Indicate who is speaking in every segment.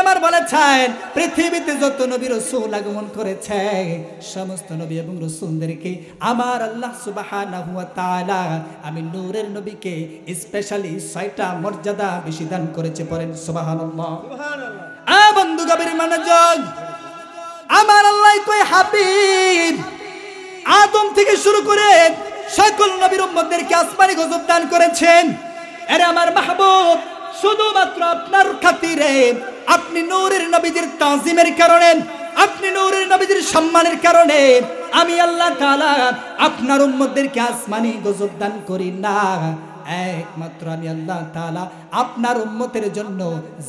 Speaker 1: আমার বলেছেন পৃথিবীতে যত নবী রাসূল আগমন করেছে সমস্ত নবী এবং রাসূলদেরকে আমার আল্লাহ সুবহানাহু ওয়া তাআলা আমি নূরের নবীকে স্পেশালি 6টা মর্যাদা বেশি দান করেছে পড়েন সুবহানাল্লাহ সুবহানাল্লাহ। বন্ধু গভীর মনোযোগ, আমার আল্লাহ কই হাবিব আদম থেকে শুরু করে সকল নবীর উম্মতদেরকে আসমানি গজব দান করেছেন। আরে আমার মাহবুব শুধুমাত্র আপনার খাতিরে, আপনি নূরের নবীদের তাজিমের কারণে, আপনি নূরের নবীদের সম্মানের কারণে আমি আল্লাহ তাআলা আপনার উম্মতদেরকে আসমানি গজব দান করি না। একমাত্র আমি আল্লাহ তাআলা আপনার উম্মতের জন্য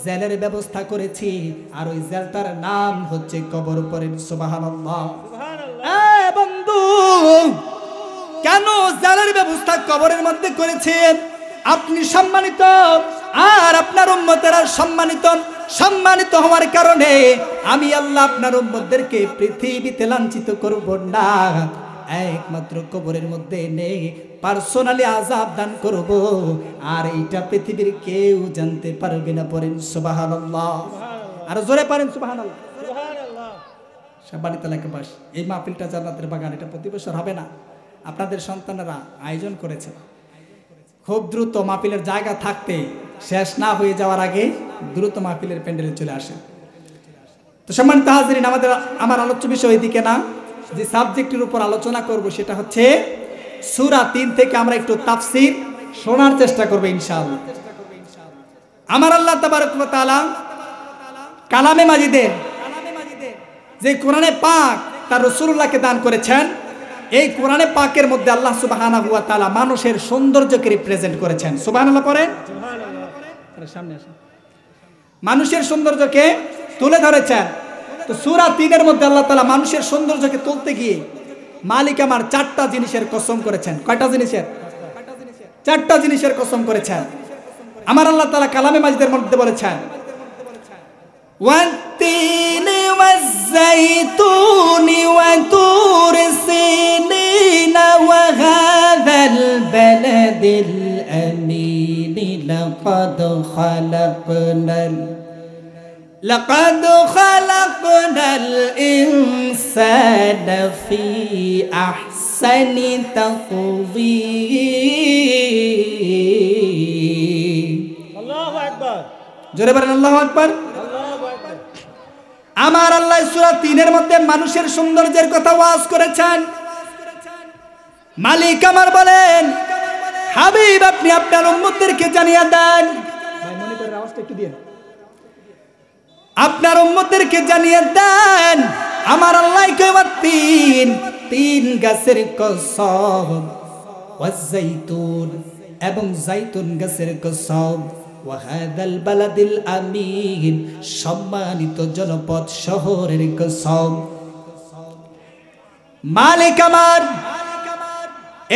Speaker 1: জেলের ব্যবস্থা করেছি, আর ওই জেলটার নাম হচ্ছে কবর। পড়েন সুবহানাল্লাহ সুবহানাল্লাহ। বন্ধু কেন জেলের ব্যবস্থা কবরের মধ্যে করেছেন? আপনি সম্মানিত আর আপনার উম্মতেরা সম্মানিত। সম্মানিত হওয়ার কারণে আমি আল্লাহ আপনার উম্মতদেরকে পৃথিবীতে লাঞ্ছিত করব না, একমাত্র কবরের মধ্যে নেই পার্সোনালি আযাব দান করব, আর এইটা পৃথিবীর কেউ জানতে পারবে না। পড়েন সুবহানাল্লাহ আর জোরে পড়েন সুবহানাল্লাহ সুবহানাল্লাহ। সম্মানিত এলাকাবাস, এই মাহফিলটা জান্নাতের বাগান, এটা প্রতি বছর হবে না, আপনাদের সন্তানেরা আয়োজন করেছে। খুব দ্রুত মাহফিলের জায়গা থাকতে শেষ না হয়ে যাওয়ার আগে দ্রুত মাহফিলের প্যান্ডেলে চলে আসে। তো সম্মানিত হাজিরিন, আমার আলোচ্য বিষয় এদিকে না, যে সাবজেক্টের উপর আলোচনা করব সেটা হচ্ছে সূরা 3 থেকে আমরা একটু তাফসীর শোনার চেষ্টা করব ইনশাআল্লাহ। আমার আল্লাহ তাবারক ওয়া তাআলা কালামে মাজিদের যে কোরআনে পাক তার রাসূলুল্লাহকে দান করেছেন, এই কোরআনে পাকের মধ্যে আল্লাহ সুবহানাহু ওয়া তাআলা মানুষের সৌন্দর্যকে রিপ্রেজেন্ট করেছেন। সুবহানাল্লাহ পড়েন সুবহানাল্লাহ। সামনে আসেন। মানুষের সৌন্দর্যকে তুলে ধরেছেন। তো সূরা 3 এর মধ্যে আল্লাহ তাআলা মানুষের সৌন্দর্যকে তুলতে গিয়ে মালিক আমার 4টা জিনিসের কসম করেছেন। কয়টা জিনিসের? 4টা জিনিসের কসম করেছেন। আমার আল্লাহ তাআলা কালামে মাজিদের মধ্যে বলেছেন والتين والزيتون وطور سينين وهذا البلد الأمين لقد خلقنا الإنسان في أحسن تقويم الله أكبر জোরে বলেন আল্লাহু আকবার। আমার আল্লাহ সূরা 3 এর মধ্যে মানুষের সৌন্দর্যের কথা ওয়াজ করেছেন। মালিক আমার বলেন হাবিব আপনি আপনার উম্মতদেরকে জানিয়ে দেন, ভাই মনিটরের আওয়াজটা একটু দিন, আপনার উম্মতদেরকে জানিয়ে দেন আমার আল্লাহ কয় তিন গাছের কসম, ওয়াজাইতুন এবং জাইতুন গাছের কসম, ওয়াহাদাল বালাদিল আমিন সম্মানিত জনপদ শহরের কসম। মালিক আমার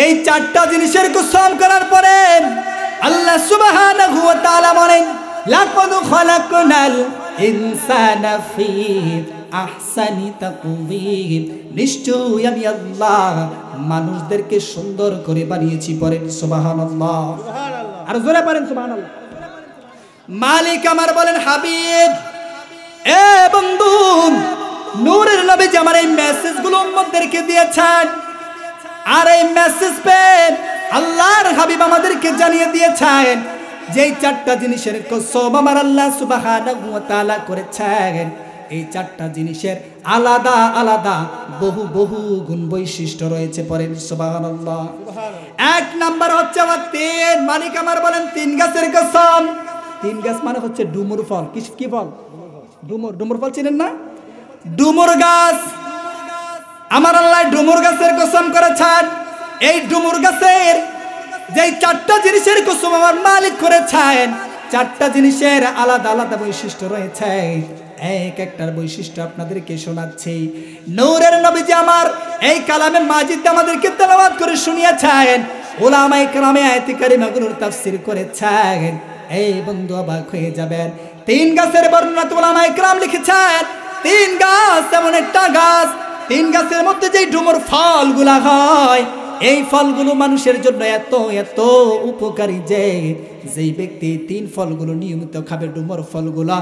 Speaker 1: এই 4টা জিনিসের কসম করার পরে আল্লাহ সুবহানাহু ওয়া তাআলা বলেন লাকাদ খালাকনাল ইনসানা ফি আহসানি তাকওয়িম, নিশ্চয়ই আমি আল্লাহ মানুষদেরকে সুন্দর করে বানিয়েছি। পড়েন সুবহানাল্লাহ সুবহানাল্লাহ আর জোরে পড়েন সুবহানাল্লাহ। মালিক আমার বলেন হাবিব এ বন্ধু নূরের নবী যে আমার এই মেসেজগুলো উম্মতদেরকে দিয়েছেন, আর এই মেসেজ পেয়ে আল্লাহর হাবিব আমাদেরকে জানিয়ে দিয়েছেন যে এই 4টা জিনিসের কসম আমার আল্লাহ সুবহানাহু ওয়া তাআলা করেছেন। এই 4টা জিনিসের আলাদা আলাদা বহু বহু গুণ বৈশিষ্ট্য রয়েছে। পড়েন সুবহানাল্লাহ। 1 নাম্বার হচ্ছে তিন। মালিক আমার বলেন 3 গাছের কসম। 3 গাছ মানে হচ্ছে ডুমুর ফল। কি ফল? ডুমুর ফল চিনেন না? ডুমুর গাছ। আমার আল্লাহ ডুমুর গাছের কসম করেছেন। এই ডুমুর গাছের যেই 4টা জিনিসের কসম আমার মালিক করেছেন, 4টা জিনিসের আলাদা আলাদা বৈশিষ্ট্য রয়েছে। এক একটার বৈশিষ্ট্য আপনাদেরকে শোনাচ্ছি। নূরের নবীজি আমার এই কালামে মাজিদ আমাদেরকে তেলাওয়াত করে শুনিয়েছেন, উলামায়ে কেরামে আয়াত কারিমাগুলোর তাফসীর করেছেন। এই বন্ধু অবাক হয়ে যাবেন, 3 গাছের বর্ণনা উলামায়ে কেরাম লিখেছেন। 3 গাছ এমন একটা গাছ, 3 গাছের মধ্যে যেই ডুমুর ফলগুলা হয় এই ফলগুলো মানুষের জন্য এত এত উপকারী যে যেই ব্যক্তি 3 ফলগুলো নিয়মিত খাবে, ডুমুর ফলগুলা,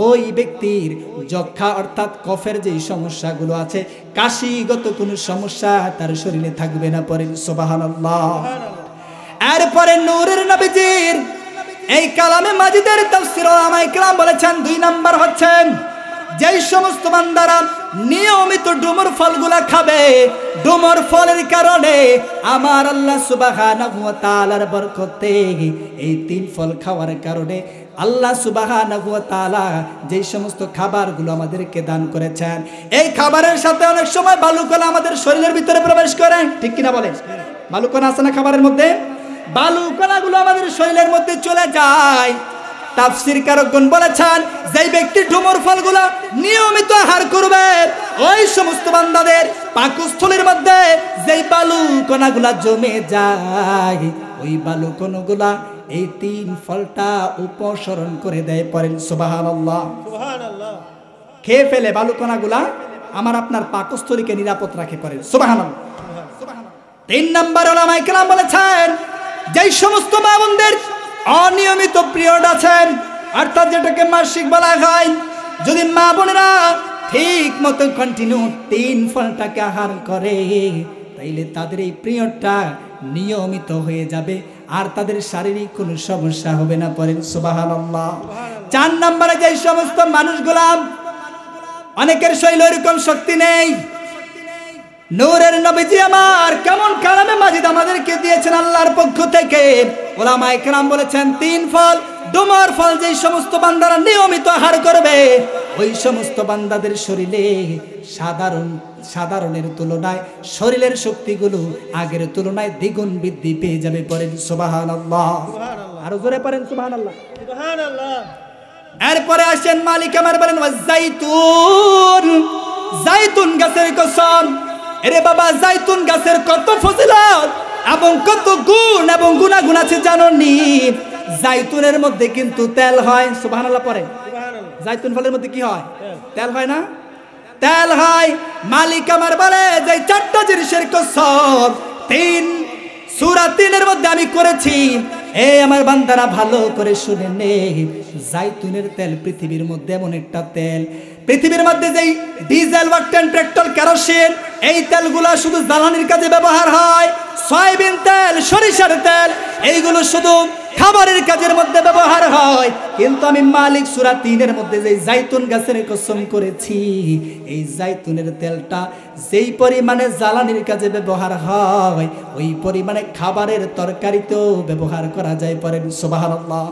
Speaker 1: ওই ব্যক্তির যক্ষা অর্থাৎ কফের যেই সমস্যাগুলো আছে, কাশিগত কোনো সমস্যা তার শরীরে থাকবে না। পড়েন সুবহানাল্লাহ। এরপরে নূরের নবীজির এই কালামে মাজিদের তাফসীর উলামায়ে কেরাম বলেছেন 2 নাম্বার হচ্ছেন যেই সমস্ত বান্দারা নিয়মিত ডুমুর ফলগুলা খাবে, ডুমুর ফলের কারণে আমার আল্লাহ সুবহানাহু ওয়া তাআলার বরকতে এই 3 ফল খাওয়ার কারণে আল্লাহ সুবহানাহু ওয়া তাআলা যেই সমস্ত খাবারগুলো আমাদেরকে দান করেছেন, এই খাবারের সাথে অনেক সময় বালুকণা আমাদের শরীরের ভিতরে প্রবেশ করে, ঠিক কিনা বলেন? বালুকণা আছে না খাবারের মধ্যে? বালুকণাগুলো আমাদের শরীরের মধ্যে চলে যায়। তাফসীর কারকগণ বলেছেন যেই ব্যক্তি ডুমুর ফলগুলো নিয়মিত আহার করবে, ওই সমস্ত বান্দাদের পাকস্থলীর মধ্যে যেই বালুকণাগুলো জমে যায়, ওই বালুকণাগুলো এই 3 ফলটা উপসরণ করে দেয়। পড়েন সুবহানাল্লাহ। সুবহানাল্লাহ। খেয়ে ফেলে বালুকণাগুলা আমার আপনার পাকস্থলীকে নিরাপদ রাখে। পড়েন সুবহানাল্লাহ। 3 নাম্বার উলামায়ে কেরাম বলেছেন যেই সমস্ত মা বোনদের অনিয়মিত পিরিয়ড আছেন, অর্থাৎ যেটাকে মাসিক বলা হয়, যদি মা বোনেরা ঠিক মতো কন্টিনিউ 3 ফলটাকে আহার করে, তাইলে তাদের এই পিরিয়ডটা নিয়মিত হয়ে যাবে আর তাদের শারীরিক কোনো সমস্যা হবে না। পড়েন সুবহানাল্লাহ। 4 নম্বরে যেই সমস্ত মানুষগুলা অনেকের শরীরে এরকম শক্তি নেই, নূরের নবীজি আমার কেমন কালামে মাজিদ আমাদেরকে দিয়েছেন আল্লাহর পক্ষ থেকে, উলামায়ে কেরাম বলেছেন 3 ফল ডুমুর ফল যেই সমস্ত বান্দারা নিয়মিত আহার করবে, ওই সমস্ত বান্দাদের শরীরে সাধারণের তুলনায় শরীরের শক্তিগুলো আগের তুলনায় দ্বিগুণ বৃদ্ধি পেয়ে যাবে। পড়েন সুবহানাল্লাহ। আরো জোরে পড়েন সুবহানাল্লাহ। সুবহানাল্লাহ। এরপরে আসেন মালিক আমার বলেন ওয়াজাইতুন, জাইতুন গাছের কসম। এরে বাবা, জাইতুন গাছের কত ফজিলত এবং কত গুণ এবং গুণাগুণ আছে জানোনি? জাইতুনের মধ্যে কিন্তু তেল হয়। সুবহানাল্লাহ পড়ে। জাইতুন ফলের মধ্যে কি হয়? তেল হয় না? তেল হয়। মালিক আমার বলে যে 4টা জিনিসের কসম 3 সূরা 3-এর মধ্যে আমি করেছি। এই আমার বান্দারা ভালো করে শুনে নে, জাইতুনের তেল পৃথিবীর মধ্যে এমন একটা তেল, পৃথিবীর মধ্যে যেই ডিজেল, ওয়াক্টেন, পেট্রোল, কেরোসিন এই তেলগুলো শুধু জ্বালানির কাজে ব্যবহার হয়, সয়াবিন তেল, সরিষার তেল এইগুলো শুধু খাবারের কাজের মধ্যে ব্যবহার হয়। কিন্তু আমি মালিক সূরা 3-এর মধ্যে যে জাইতুন গাছের কসম করেছি, এই জাইতুনের তেলটা যেই পরিমাণে জ্বালানির কাজে ব্যবহার হয়, ওই পরিমাণে খাবারের তরকারিতেও ব্যবহার করা যায়। পড়েন সুবহানাল্লাহ।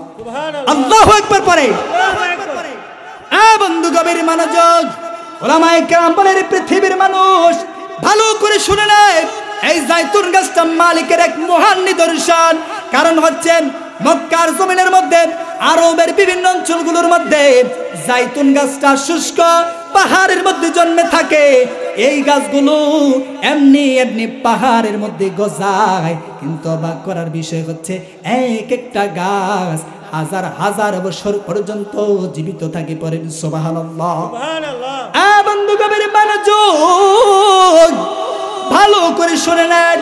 Speaker 1: আল্লাহু আকবার। পড়ে বন্ধু গভীর মনোযোগ, উলামায়ে কেরাম বলেন পৃথিবীর মানুষ ভালো করে শুনে নেয়, এই জাইতুন গাছটা মালিকের এক মহান নিদর্শন। কারণ হচ্ছেন মক্কার জমিনের মধ্যে, আরবের বিভিন্ন অঞ্চলগুলোর মধ্যে জাইতুন গাছটা শুষ্ক পাহাড়ের মধ্যে জন্মে থাকে। এই গাছগুলো এমনি এমনি পাহাড়ের মধ্যে গজায়, কিন্তু অবাক করার বিষয় হচ্ছে এক একটা গাছ হাজার হাজার বছর পর্যন্ত জীবিত থাকে। পড়েন সুবহানাল্লাহ। সুবহানাল্লাহ। বন্ধু গভীর মনোযোগ, ভালো করে শুনে নেন,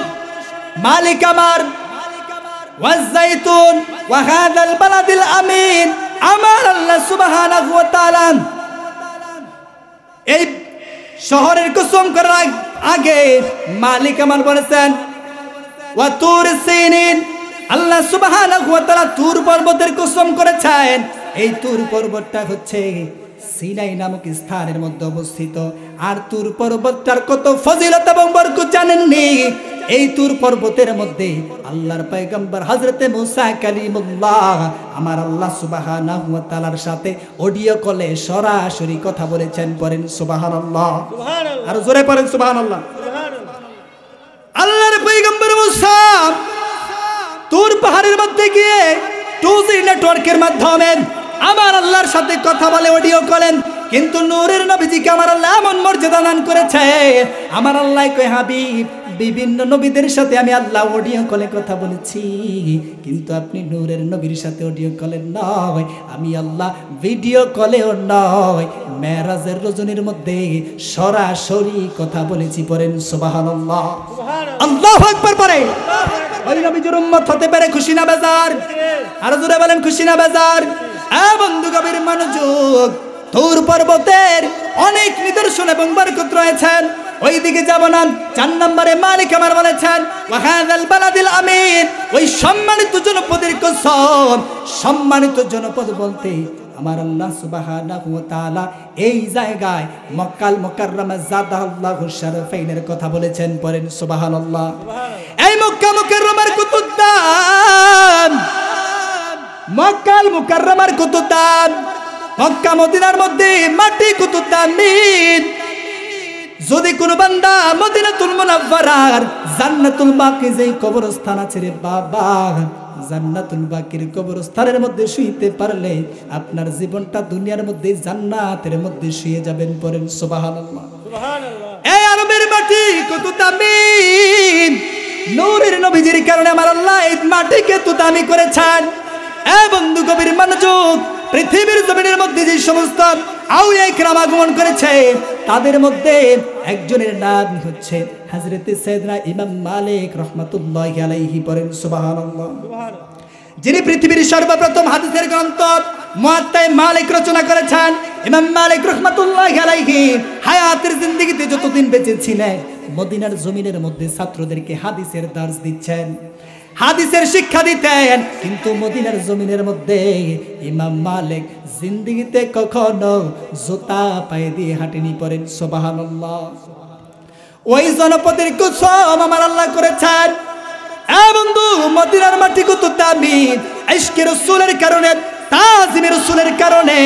Speaker 1: মালিক আমার ওয়াজাইতুন ওয়া হাযাল বালাদিল আমিন, আমার আল্লাহ সুবহানাহু ওয়া তাআলা এই শহরের কসম করার আগে মালিক আমার বলেছেন ওয়া তুর সিনিন, আল্লাহ সুবহানাহু ওয়া তাআলা তুর পর্বতের কসম করেছেন। এই তুর পর্বতটা হচ্ছে সিনাই নামক স্থানের মধ্যে অবস্থিত। আর তুর পর্বতটার কত ফজিলত এবং বরকত জানেননি? এই তুর পর্বতের মধ্যে আল্লাহর পয়গম্বর হযরতে মুসা কালিমুল্লাহ আমার আল্লাহ সুবহানাহু ওয়া তাআলার সাথে অডিও কলে সরাসরি কথা বলেছেন। পড়েন সুবহানাল্লাহ। সুবহানাল্লাহ। আর জোরে পড়েন সুবহানাল্লাহ। সুবহানাল্লাহ। আল্লাহর পয়গম্বর মুসা তুর পাহাড়ের মধ্যে গিয়ে 2G নেটওয়ার্কের মাধ্যমে আমার আল্লাহর সাথে কথা বলে অডিও কলেন। কিন্তু নূরের নবীজিকে আমার আল্লাহ এমন মর্যাদা দান করেছে, আমার আল্লাহ কয় হাবিব বিভিন্ন নবীদের সাথে আমি আল্লাহ অডিও কলে কথা বলেছি, কিন্তু আপনি নূরের নবীর সাথে অডিও কলে নয়, আমি আল্লাহ ভিডিও কলেও নয়, মেরাজের রজনীর মধ্যে সরাসরি কথা বলেছি। পড়েন সুবহানাল্লাহ, আল্লাহু আকবার। পড়ে ওই নবীর উম্মত হতে পারে খুশি না বেজার? আর জোরে বলেন খুশি না বেজার? বন্ধু গভীর মনোযোগ, তুর পর্বতের অনেক নিদর্শন এবং বরকত রয়েছেন, ওই দিকে যাব না। 4 নম্বরে মালিক আমার বলেছেন ওয়াহাযাল বালাদিল আমিন, ওই সম্মানিত জনপদের কসম। সম্মানিত জনপদ বলতে আমার আল্লাহ সুবহানাহু ওয়া তাআলা এই জায়গায় মক্কাল মুকাররমা জাদাল্লাহু শারফাইনের কথা বলেছেন। পড়েন সুবহানাল্লাহ। এই মক্কা মুকাররমার কত দাম, মক্কাল মুকাররমার কত দাম, মক্কা মদিনার মধ্যে মাটি কত দামি। যদি কোন বান্দা মদিনাতুল মুনাওয়ারার জান্নাতুল বাকি যেই কবরস্থান আছে রে বাবা, জান্নাতুল বাকির কবরস্থানের মধ্যে শুইতে পারলে আপনার জীবনটা দুনিয়ার মধ্যে জান্নাতের মধ্যে শুয়ে যাবেন। পড়েন সুবহানাল্লাহ, সুবহানাল্লাহ। এই আরবের মাটি কত দামি, নূরের নবীজির কারণে আমার আল্লাহ এই মাটিকে তো দামি করেছেন। বন্ধু গভীর মনোযোগ, পৃথিবীর জমিনের মধ্যে যে সমস্ত আউলিয়া ইকরাম আগমন করেছে তাদের মধ্যে একজনের নাম হচ্ছে হযরতে সাইয়েদনা ইমাম মালিক রাহমাতুল্লাহি আলাইহি। পড়েন সুবহানাল্লাহ, যিনি পৃথিবীর সর্বপ্রথম হাদিসের গ্রন্থ মুয়াত্তা মালিক রচনা করেছেন। ইমাম মালিক রাহমাতুল্লাহি আলাইহি হায়াতের জিন্দেগিতে যতদিন বেঁচে ছিলেন মদিনার জমিনের মধ্যে ছাত্রদেরকে হাদিসের দার্স দিচ্ছেন, হাদিসের শিক্ষা দিতেন। কিন্তু মদিনার জমিনের মধ্যে ইমাম মালিক জিন্দেগিতে কখনো জুতা পায়ে দিয়ে হাঁটেনি। পড়েন সুবহানাল্লাহ। ওই জনপদের কসম আমার আল্লাহ করেছেন। বন্ধু মদিনার মাটি কত দামি, ইশকে রাসূলের কারণে, তাজিমে রাসূলের কারণে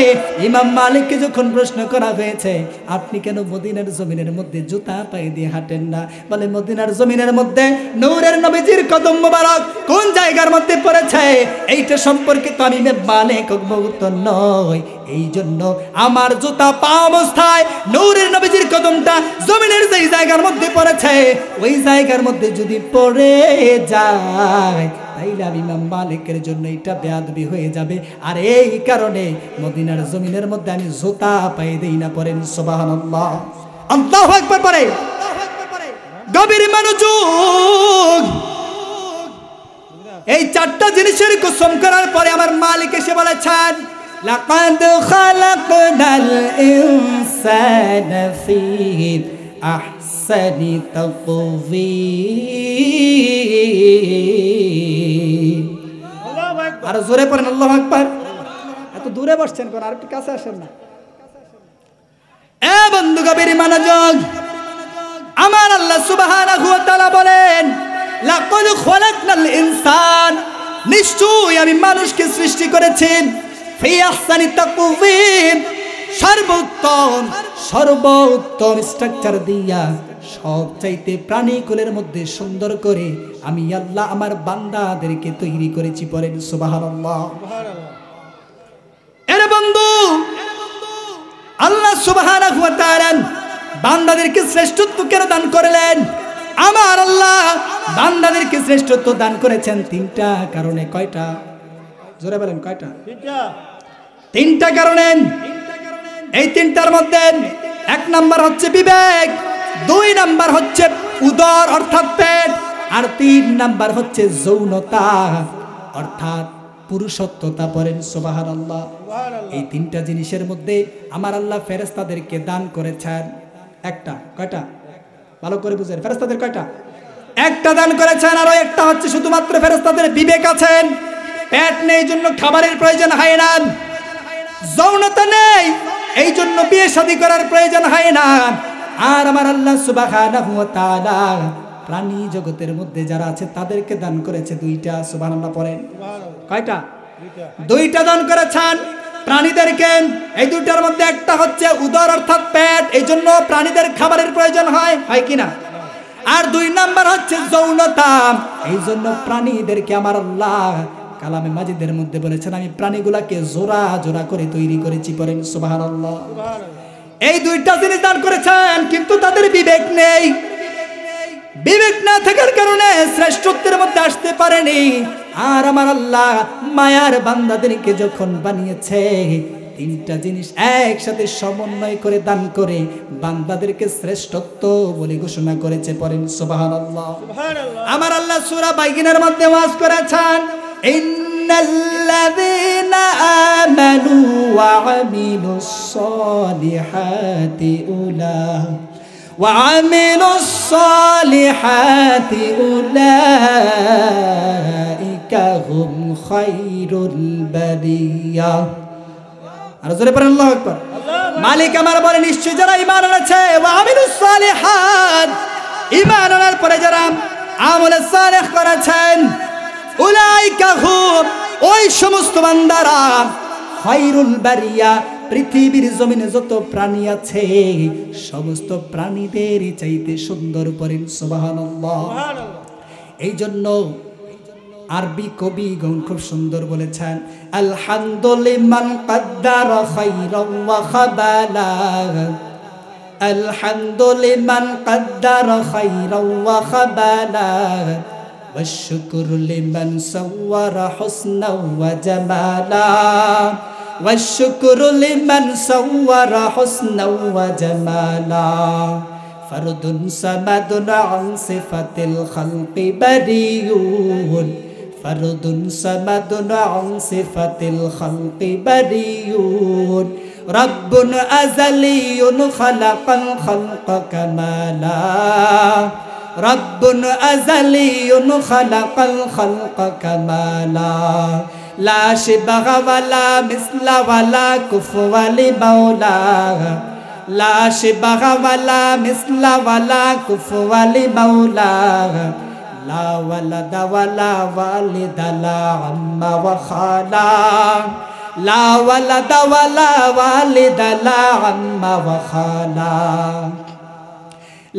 Speaker 1: ইমাম মালিককে যখন প্রশ্ন করা হয়েছে আপনি কেন মদিনার জমিনের মধ্যে জুতা পায়ে দিয়ে হাঁটেন না, বলে মদিনার জমিনের মধ্যে নূরের নবীজির কদম মোবারক কোন জায়গার মধ্যে পড়েছে এইটা সম্পর্কে তো আমি মালিক অবগত নই, এই জন্য আমার জুতা পা অবস্থায় নূরের নবীজির কদমটা জমিনের যেই জায়গার মধ্যে পড়েছে ওই জায়গার মধ্যে যদি পড়ে যায় তাইলে আমি ইমাম মালিকের জন্য এটা বেয়াদবি হয়ে যাবে। আর এই কারণে মদিনার জমিনের মধ্যে আমি জুতা পায়ে দেই না। পড়েন সুবহানাল্লাহ, আল্লাহু আকবার। পড়ে গভীর মনোযোগ, এই 4টা জিনিসের কসম করার পরে আমার মালিক এসে বলেছেন লাকাদ খালাকনাল ইনসানা ফি আহসানি তাকওয়িম। আর জোরে পড়েন আল্লাহু আকবার। এত দূরে বসছেন কোন, আর একটু কাছে আসেন না। বন্ধু গভীর মনোযোগ, আমার আল্লাহ সুবহানাহু ওয়া তাআলা বলেন লাকাদ খালাকনাল ইনসান, নিশ্চয়ই আমি মানুষকে সৃষ্টি করেছি ফি আহসানি তাকওয়িম, সর্বোত্তম স্ট্রাকচার দিয়া, সবচাইতে প্রাণীকুলের মধ্যে সুন্দর করে আমি আল্লাহ আমার বান্দাদেরকে তৈরি করেছি। পড়েন সুবহানাল্লাহ। এরে বন্ধু, আল্লাহ সুবহানাহু ওয়া তাআলা বান্দাদেরকে শ্রেষ্ঠত্ব কেন দান করলেন? আমার আল্লাহ বান্দাদেরকে শ্রেষ্ঠত্ব দান করেছেন 3টা কারণে। কয়টা? জোরে বলেন কয়টা? 3টা কারণে। এই 3টার মধ্যে 1 নাম্বার হচ্ছে বিবেক, 2 নাম্বার হচ্ছে উদর অর্থাৎ পেট, আর 3 নাম্বার হচ্ছে যৌনতা অর্থাৎ পুরুষত্বতা। পড়েন সুবহানাল্লাহ। এই 3টা জিনিসের মধ্যে আমার আল্লাহ ফেরেশতাদেরকে দান করেছেন একটা। কয়টা? ভালো করে বুঝেন, ফেরেশতাদের কয়টা? একটা দান করেছেন। আর একটা হচ্ছে শুধুমাত্র ফেরেশতাদের বিবেক আছেন, পেট নেই জন্য খাবারের প্রয়োজন হয় না, যৌনতা নেই এই জন্য বিয়ে শাদী করার প্রয়োজন হয় না। আর আমার আল্লাহ সুবহানাহু ওয়া তাআলা প্রাণী জগতের মধ্যে যারা আছে তাদেরকে দান করেছে 2টা। সুবহানাল্লাহ পড়েন। কয়টা? 2টা দান করেছেন প্রাণীদেরকে। এই 2টার মধ্যে একটা হচ্ছে উদর অর্থাৎ পেট, এই জন্য প্রাণীদের খাবারের প্রয়োজন হয়, হয় কিনা? আর 2 নাম্বার হচ্ছে যৌনতা, এই জন্য প্রাণীদেরকে আমার আল্লাহ কালামে মাজিদের মধ্যে বলেছেন আমি প্রাণীগুলাকে জোড়া জোড়া করে তৈরি করেছি। পড়েন সুবহানাল্লাহ। এই 2টা জিনিস দান করেছেন, কিন্তু তাদের বিবেক নেই। বিবেক না থাকার কারণে শ্রেষ্ঠত্বের মধ্যে আসতে পারেনি। আর আমার আল্লাহ মায়ার বান্দাদেরকে যখন বানিয়েছে, তিনটা জিনিস একসাথে সমন্বয় করে দান করে বান্দাদেরকে শ্রেষ্ঠত্ব বলে ঘোষণা করেছে। পড়েন সুবহানাল্লাহ। আমার আল্লাহ সূরা বাইগিনের মধ্যে ওয়াজ করেছেন, ইন্নাল্লাযীনা আমানু ওয়া আমিলুস সালিহাতি উলাইকা হুম খায়রুল বারিয়া। আর জোরে পড়েন আল্লাহু আকবার। মালিক আমার বলে, নিশ্চয় যারা ঈমান এনেছে ওয়া আমিলুস সালিহাত, ঈমান আনার পরে যারা আমল সালেহ করেছেন, উলাইকা হুম, ওই সমস্ত বান্দারা, খায়রুল বারিয়া, পৃথিবীর জমিনে যত প্রাণী আছে সমস্ত প্রাণীদের চাইতে সুন্দর। পড়েন সুবহানাল্লাহ। এই জন্য আরবি কবিগণ খুব সুন্দর বলেছেন, আলহামদুলিমান কাদ্দারা খায়রান ওয়া খাবালা, আলহামদুলিমান কাদ্দারা খায়রান ওয়া খাবালা, ওয়াশকুরু লিমান সাওয়ারা হুসনান ওয়া জামালা, ওয়াশকুরু লিমান সাওয়ারা হুসনান ওয়া জামালা, ফারদুন সামাদুন আন সিফাতিল খালকি বারিয়ুন, ফারদুন সামাদুন আন সিফাতিল খালকি বারিয়ুন, রাব্বুন আযালিয়ুন খালাকাল খালকা কামালা, রাব্বুন আযালিয়ুন খালাকাল খালকা কামালা, লা শিবহা ওয়ালা মিসলা ওয়ালা কুফওয়া লিমাওলা, লা শিবহা ওয়ালা মিসলা ওয়ালা কুফওয়া লিমাওলা, লা ওয়ালাদা ওয়ালা ওয়ালিদা লা আম্মা ওয়া খালা, লা ওয়ালাদা ওয়ালা ওয়ালিদা লা আম্মা ওয়া খালা,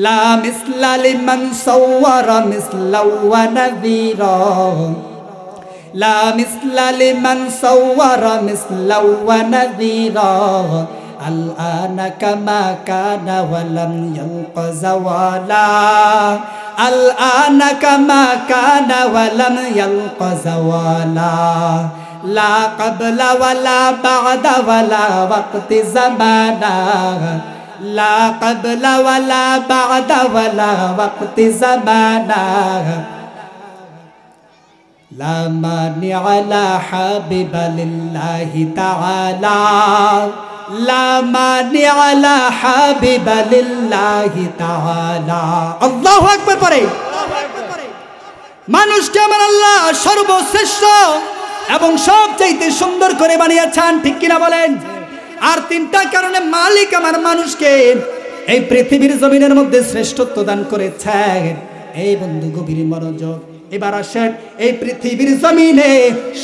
Speaker 1: লা মিসলা লিমান সাওয়ারা মিসলা ওয়া নাযীরা, লা মিসলা লিমান সাওয়ারা মিসলা ওয়া নাযীরা, আল আনা কামা কানা ওয়া লাম ইয়ালকা যাওয়ালা, আল আনা কামা কানা ওয়া লাম ইয়ালকা যাওয়ালা, লা ক্বাবলা ওয়ালা বা'দা ওয়ালা ওয়াক্তি জামানা, লা ক্বাবলা ওয়ালা বা'দা ওয়ালা ওয়াক্তি জামানা, লা মানি'a লা হাবিবা লিল্লাহি তাআলা, লা মানি'a লা হাবিবা লিল্লাহি তাআলা। আল্লাহু আকবার পড়ে। মানুষকে আমার আল্লাহ সর্বশ্রেষ্ঠ এবং সবচাইতে সুন্দর করে বানিয়েছেন, ঠিক কিনা বলেন? আর তিনটা কারণে মালিক আমার মানুষকে এই পৃথিবীর জমিনের মধ্যে শ্রেষ্ঠত্ব দান করেছেন। এই বন্ধু গভীর মনোযোগ। এবার আসেন, এই পৃথিবীর জমিনে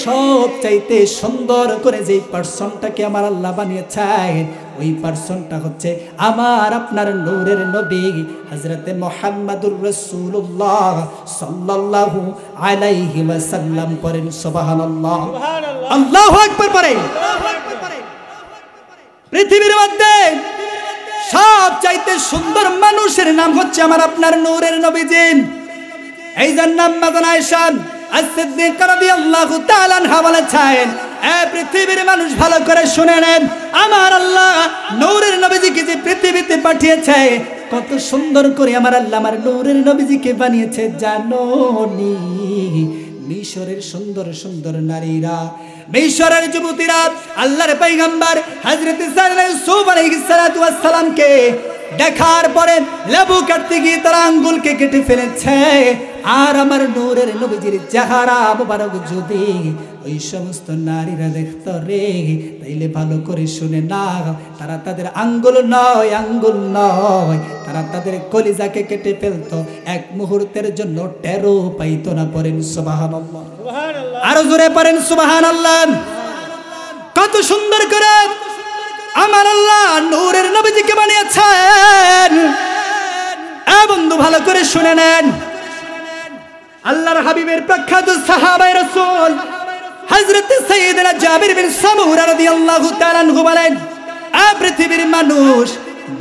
Speaker 1: সবচাইতে সুন্দর করে যে পার্সনটাকে আমার আল্লাহ বানিয়েছেন, ওই পার্সনটা হচ্ছে আমার আপনার নূরের নবী হযরতে মুহাম্মদুর রাসূলুল্লাহ সাল্লাল্লাহু আলাইহি ওয়াসাল্লাম। পড়েন সুবহানাল্লাহ, আল্লাহু আকবার পড়েন। পৃথিবীর মধ্যে সবচাইতে সুন্দর মানুষের নাম হচ্ছে আমার আপনার নূরের নবীজি। এই জন্য আম্মা আয়েশা as-সিদ্দিকা রাদিয়াল্লাহু তাআলা আনহা বলেছেন, এ পৃথিবীর মানুষ ভালো করে শুনে নেন, আমার আল্লাহ নূরের নবীজিকে যে পৃথিবীতে পাঠিয়েছে, কত সুন্দর করে আমার আল্লাহ আমার নূরের নবীজিকে বানিয়েছে জানো নি? মিশরের সুন্দর সুন্দর নারীরা, মিশরের যুবতীরা আল্লাহর পয়গম্বর হযরত ইউসুফ আলাইহিস সালাতু ওয়াস সালামকে দেখার পরে লেবু কাটতে গিয়ে তারা আঙ্গুলকে কেটে ফেলেছে। আর আমার নূরের নবীজির চেহারা মুবারক যদি ওই সমস্ত নারীরা দেখত রে, তাইলে ভালো করে শুনে না, তারা তাদের আঙ্গুল নয়, তারা তাদের কলিজাকে কেটে ফেলতো, এক মুহূর্তের জন্য টেরও পাইতো না। পড়েন সুবহানাল্লাহ, আরো জোরে পড়েন সুবহানাল্লাহ। কত সুন্দর করে আমার আল্লাহ নূরের নবীজিকে বানিয়েছেন। এ বন্ধু ভালো করে শুনে নেন, আল্লাহর হাবিবের প্রখ্যাত সাহাবায়ে রাসূল হযরত সাইয়েদনা জাবির বিন সামুরা রাদিয়াল্লাহু তাআলা আনহু বলেন, এ পৃথিবীর মানুষ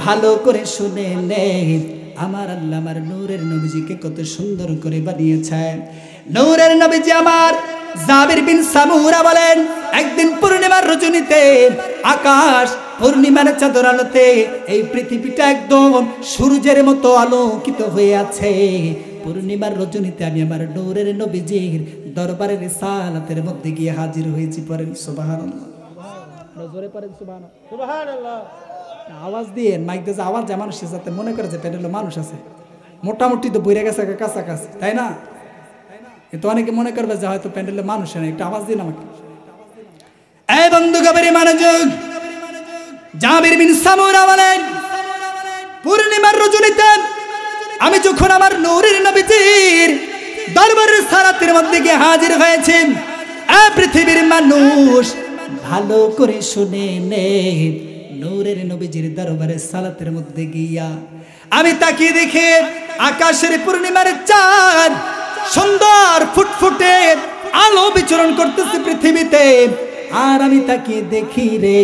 Speaker 1: ভালো করে শুনে নেন, আমার আল্লাহ আমার নূরের নবীজিকে কত সুন্দর করে বানিয়েছেন। নূরের নবীজি আমার জাবির বিন সামুরা বলেন, একদিন পূর্ণিমার রজনীতে আকাশ পূর্ণিমার চাঁদের আলোতে এই পৃথিবীটা একদম সূর্যের মতো আলোকিত হয়ে আছে। পূর্ণিমার রজনীতে আমি আমার নূরের নবীজির দরবারে রিসালাতের মধ্যে গিয়ে হাজির হয়েছি। পড়েন সুবহানাল্লাহ, জোরে পড়েন সুবহানাল্লাহ। আওয়াজ দিয়ে মাইক দিয়ে আওয়াজ যা মানুষের সাথে মনে করে যে প্যান্ডেলে মানুষ আছে, মোটামুটি তো বইরে গেছে কাছাকাছি, তাই না? তো অনেকে মনে করবে যে হয়তো প্যান্ডেলে মানুষ নেই, একটু আওয়াজ দিন আমাকে। এই বন্ধু গভীর মনোযোগ, জাবির বিন সামুরা বলেন, পূর্ণিমার রজনীতে আমি যখন আমার নূরের নবীজির দরবারের রিসালাতের মধ্যে গিয়ে হাজির হয়েছি, পৃথিবীর মানুষ ভালো করে শুনে নে, নূরের নবীজির দরবারে সালাতের মধ্যে গিয়া আমি তাকিয়ে দেখে আকাশের পূর্ণিমার চাঁদ সুন্দর ফুটফুটে আলো বিচরণ করতেছে পৃথিবীতে। আর আমি তাকিয়ে দেখি রে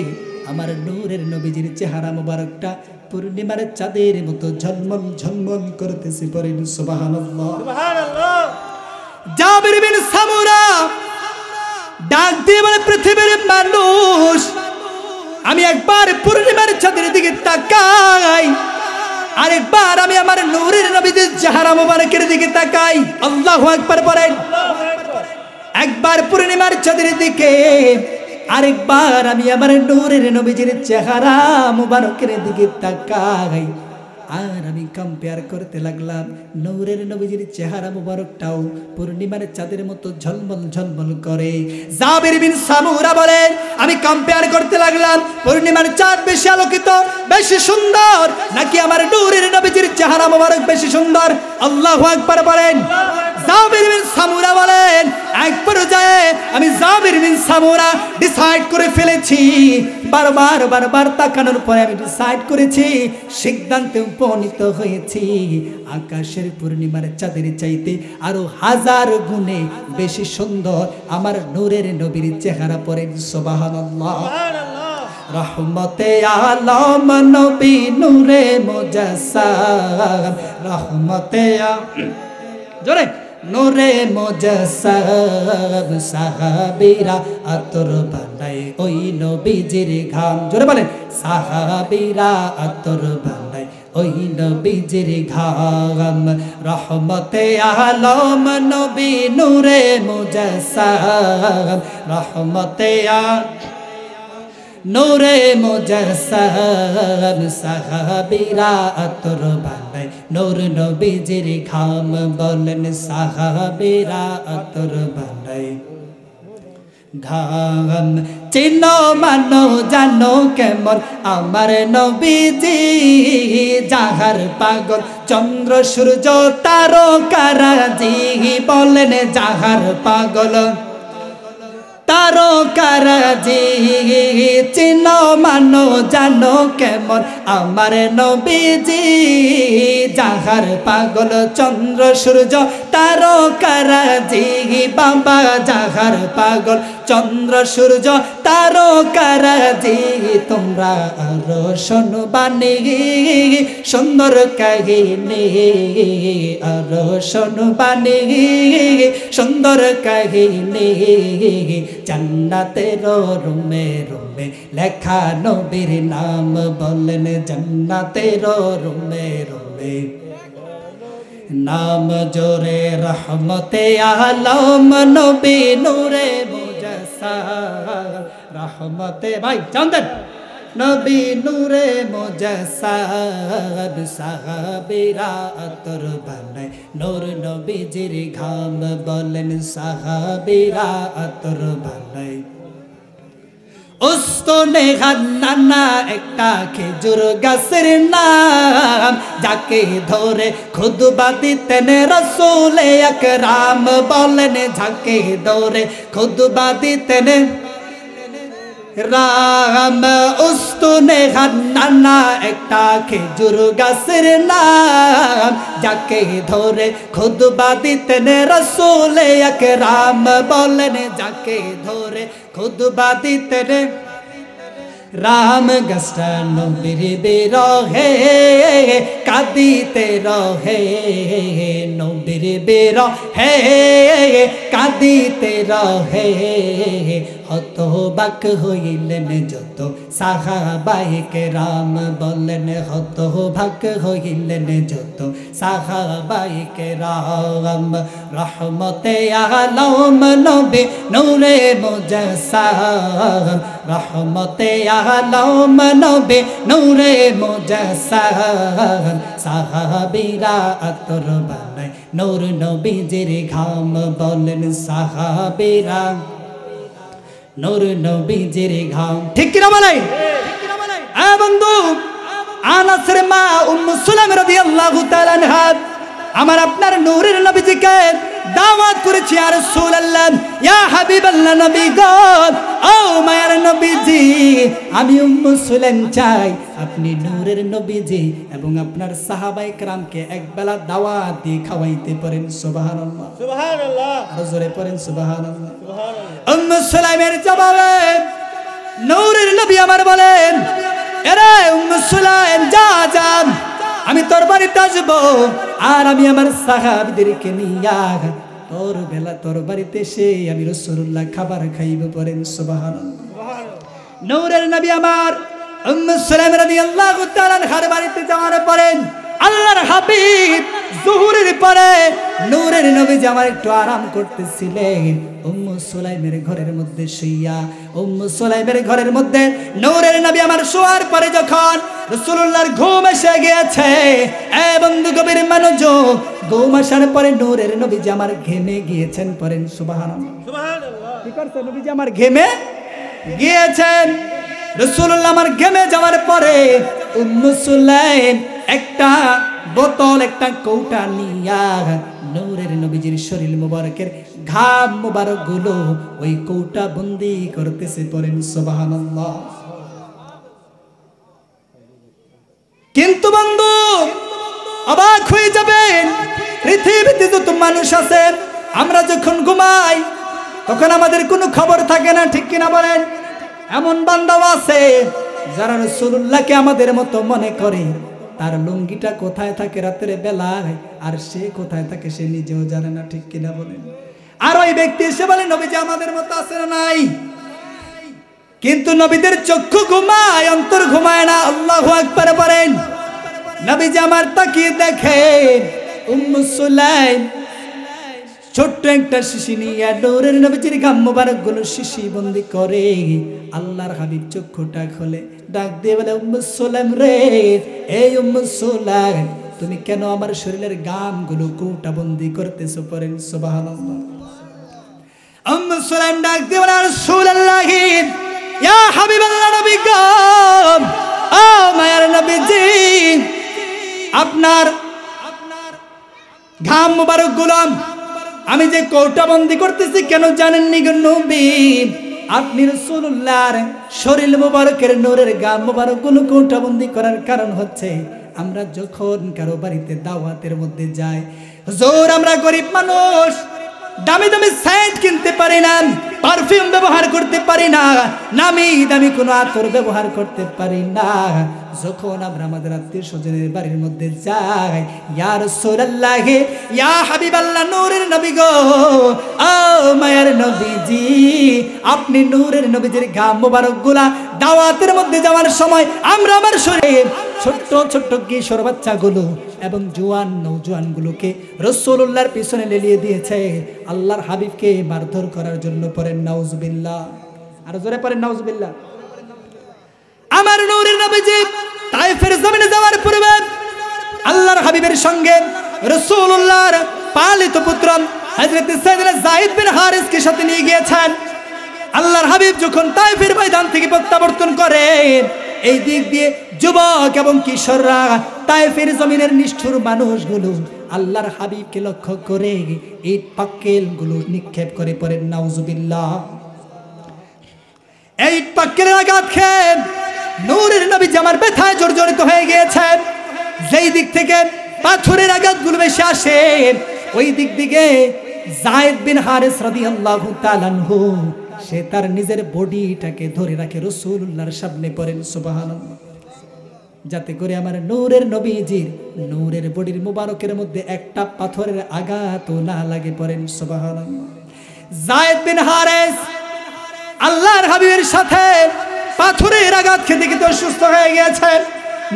Speaker 1: আমার নূরের নবীজির চেহারা মোবারকটা পূর্ণিমার চাঁদের মতো ঝলমল ঝলমল করতেছে। পড়েন সুবহানাল্লাহ, সুবহানাল্লাহ। জাবির বিন সামুরা ডাক দিয়ে বলে, পৃথিবীর মানুষ আমি একবার পূর্ণিমার চাঁদের দিকে তাকাই, আরেকবার আমি আমার নূরের নবীজির চেহারা মোবারকের দিকে তাকাই। আল্লাহু আকবার বলেন। একবার পূর্ণিমার চাঁদের দিকে, আরেকবার আমি আমার নূরের নবীজির চেহারা মোবারকের দিকে তাকাই। আর আমি কম্পেয়ার করতে লাগলাম, নূরের নবীজির চেহারা মোবারকটাও পূর্ণিমার চাঁদের মতো ঝলমল ঝলমল করে। জাবির বিন সামুরা বলেন, আমি কম্পেয়ার করতে লাগলাম, পূর্ণিমার চাঁদ বেশি আলোকিত, বেশি সুন্দর, নাকি আমার নূরের নবীজির চেহারা মোবারক বেশি সুন্দর? আল্লাহু আকবার বলেন। জাবির বিন সামুরা বলেন, এক পর্যায়ে আমি জাবির বিন সামুরা ডিসাইড করে ফেলেছি, বারবার তাকানোর পরে আমি ডিসাইড করেছি, সিদ্ধান্তে উপনীত হয়েছি, আকাশের পূর্ণিমার চাঁদের চাইতে আরো 1000 গুণে বেশি সুন্দর আমার নূরের নবীর চেহারা। পড়েন সুবহানাল্লাহ, রহমতে আলম নবী নূরে মুজাসসাম, রহমতে জোরে নূরে মুজাসসাম, সাহাবীরা আতর বানায় ওই নবীজির ঘাম। জোরে বলেন, সাহাবীরা আতর বানায় ওই নবীজির ঘাম। রহমতে আলম নবী নূরে মুজাসসাম, রহমতে নূরে মুজাসসাম, সাহাবীরা আতর বানায় নূর নবীজির ঘাম। বলেন, সাহাবীরা আতর বানায় ঘাম। চিনো মানো জানো কেমন আমার নবীজি, যাহার পাগল চন্দ্র সূর্য তারকারাজি। বলেন, যাহার পাগল তারকারাজি। চিনো মানো জানো কেমন আমার নবীজি, যাহার পাগল চন্দ্র সূর্য তারকারাজি। বাবা, যাহার পাগল চন্দ্র সূর্য তারকারাজি। তোমরা আরো শোনবানি সুন্দর কাহিনী, আরো শোনবানি সুন্দর কাহিনী। জান্নাতের রুমে রুমে লেখা নবীর নাম। বলেন, জান্নাতের রুমে রুমে নাম জোরে। রহমতে আলম নবী নূরে মুজাসসাম, রহমতে ভাই চন্দন নবী নূরে মুজাসসাম। সাহাবীরা আতর বানায় নূর নবীজির ঘাম। বলেন, সাহাবীরা আতর বানায়। উস্তনে হান্নানা একটা খেজুর গাছের নাম, যাকে ধরে খুতবা দিতেন রাসূল আকরাম। বলেন, যাকে ধরে খুতবা দিতেন রাম। উস্তনে হান্নানা একটা খেজুর গাছের নাম, যাকে ধরে খুতবা দিতেন রাসূল আকরাম। বলেন, যাকে ধরে খুতবা দিতেন রাম গাছটা নবীর বিরহে কাঁদিতে রহে, নবীর বিরহে কাঁদিতে রহে। হতবাক হইলেন যত সাহাবায়ে কেরাম, বলেন হতবাক হইলেন যত সাহাবায়ে কেরাম। রহমতে আলম নবী নূরে মুজাসসাম, রহমতে আলম নবী নূরে মুজাসসাম। সাহাবীরা আতর বানায় নূর নবীজির ঘাম, বলেন সাহাবীরা নূর নবীজির ঘাম। ঠিক কিনা বলেন? বন্ধু, আনাসের মা উম্মু সুলাইম রাদিয়াল্লাহু তাআলা আনহা আমার আপনার নূরের নবীজিকে দাওয়াত করেছি, ইয়া রাসূলুল্লাহ, ইয়া হাবিবাল্লাহ নবী গো, ও মায়ের নবীজি, আমি উম্মু সুলাইম চাই আপনি নূরের নবীজি এবং আপনার সাহাবায়ে কেরামকে একবেলা দাওয়াত দিয়ে খাওয়াইতে পারেন। সুবহানাল্লাহ, সুবহানাল্লাহ, আর জোরে পড়েন সুবহানাল্লাহ, সুবহানাল্লাহ। উম্মু সুলাইমের জবাবে নূরের নবী আমার বলেন, এরে উম্মু সুলাইম, যা যা, আমি তোর বাড়িতে আসবো আর আমি আমার সাহাবীদেরকে নিয়া তোর বাড়িতে এসে আমি রাসূলুল্লাহ খাবার খাইব। পড়েন সুবহানাল্লাহ। নূরের নবী আমার উম্মু সুলাইম রাদিয়াল্লাহু তাআলা আনহার বাড়িতে যাওয়ার পরে আল্লাহর হাবিব যুহুরের পরে নূরের নবী আমার একটু আরাম করতেছিলেন। উম্মু সুলাইমের ঘরের মধ্যে শুইয়া, উম্মু সুলাইমের ঘরের মধ্যে নূরের নবী আমার শোয়ার পরে যখন রাসূলুল্লাহর ঘুম এসে গিয়েছে, এ বন্ধু গভীর মনোযোগ, ঘুম আসার পরে নূরের নবী আমার ঘেমে গিয়েছেন। পড়েন সুবহানাল্লাহ, সুবহানাল্লাহ। কি করছে নবী আমার ঘেমে গিয়েছেন। রাসূলুল্লাহ আমার ঘেমে যাওয়ার পরে উম্মু সুলাইম একটা বোতল, একটা কৌটা নিয়া নূরের নবীজির শরীর মুবারকের ঘাম মুবারক গুলো ওই কৌটা বন্দি করতেছে। পড়েন সুবহানাল্লাহ। কিন্তু বন্ধু অবাক হয়ে যাবেন, পৃথিবীতে যত মানুষ আছে আমরা যখন ঘুমাই তখন আমাদের কোনো খবর থাকে না। ঠিক কিনা বলেন? এমন বান্দাও আছে যারা রাসূলুল্লাহকে আমাদের মতো মনে করে, তার লুঙ্গিটা কোথায় থাকে রাতের বেলায় আর সে কোথায় থাকে সে নিজেও জানে না। ঠিক কিনা বলেন? আর ওই ব্যক্তি এসে বলে নবীজি আমাদের মতো আছে না নাই, কিন্তু নবীদের চক্ষু ঘুমায়, অন্তর ঘুমায় না। আল্লাহু আকবার বলেন। নবীজি আমার তাকিয়ে দেখেন উম্মু সুলাইম ছোট্ট একটা শিশি নিয়ে নূরের নবীজির ঘাম মুবারক গুলো শিশি বন্দি করে। আল্লাহর হাবিব চক্ষুটা খোলে, ডাক দিয়ে বলে, উম্মু সুলাইম রে, এই উম্মু সুলাইম, তুমি কেন আমার শরীরের ঘাম গুলো কৌটা বন্দি করতেছো? পড়েন সুবহানাল্লাহ। উম্মু সুলাইম ডাক দিয়ে বলে, রাসূলুল্লাহ, ইয়া হাবিবাল্লাহ নবী গো, ও মায়ের নবীজি, আপনার ঘাম মুবারক গুলো আমি যে কৌটা বন্দি করতেছি কেন জানেননি গো নবী? আপনি রাসূলুল্লাহর শরীর মুবারকের নূরের ঘাম মুবারক গুলো কৌটা বন্দি করার কারণ হচ্ছে আমরা যখন কারো বাড়িতে দাওয়াতের মধ্যে যাই, হুজুর আমরা গরিব মানুষ, দামি দামি সেন্ট কিনতে পারি না, পারফিউম ব্যবহার করতে পারি না, নামি দামি কোনো আতর ব্যবহার করতে পারি না। যখন আমরা আমাদের আত্মীয় স্বজনের বাড়ির মধ্যে যাই, ইয়া রাসূলুল্লাহ, ইয়া হাবিবাল্লাহ, নূরের নবী গো, ও মায়ের নবীজি, আপনি নূরের নবীজির ঘাম মুবারক গুলা দাওয়াতের মধ্যে যাওয়ার সময় আমরা আমার শরীর ছোট্ট ছোট্ট কিশোর বাচ্চাগুলো এবং জোয়ান নওজোয়ান গুলোকে রাসূলুল্লাহর পিছনে লেলিয়ে দিয়েছে আল্লাহর হাবিবকে মারধর করার জন্য। পড়েন নাউজুবিল্লাহ, আর জোরে পড়েন নাউজুবিল্লাহ। আমার নূরের নবীজি তায়েফের জমিনে যাওয়ার পূর্বে আল্লাহর হাবিবের সঙ্গে রাসূলুল্লাহর পালিত পুত্র হযরত সাইয়েদনা যায়েদ বিন হারিসকে সাথে নিয়ে গিয়েছেন। আল্লাহর হাবিব যখন তায়েফের ময়দান থেকে প্রত্যাবর্তন করেন, এই দিক দিয়ে যুবক এবং কিশোররা তায়েফের জমিনের নিষ্ঠুর মানুষগুলো আল্লাহর হাবিবকে লক্ষ্য করে ইট পাক্কেল গুলো নিক্ষেপ করে। পড়েন নাউজুবিল্লাহ। এই ইট পাক্কেলের আঘাত খেয়ে নূরের নবী আমার ব্যথায় জর্জরিত হয়ে গিয়েছেন। যেই দিক থেকে পাথরের আঘাতগুলো বেশি আসে ওই দিক দিকে যায়েদ বিন হারিস রাদিয়াল্লাহু তাআলা আনহু সে তার নিজের বডিটাকে ধরে রাখে রাসূলুল্লাহর সামনে পড়েন সুবহানাল্লাহ, যাতে করে আমার নূরের নবীজির নূরের বডির মুবারকের মধ্যে একটা পাথরের আঘাত না লাগে পড়েন সুবহানাল্লাহ। যায়েদ বিন হারেস আল্লাহর হাবিবের সাথে পাথরের আঘাত খেতে খেতে অসুস্থ হয়ে গেছে।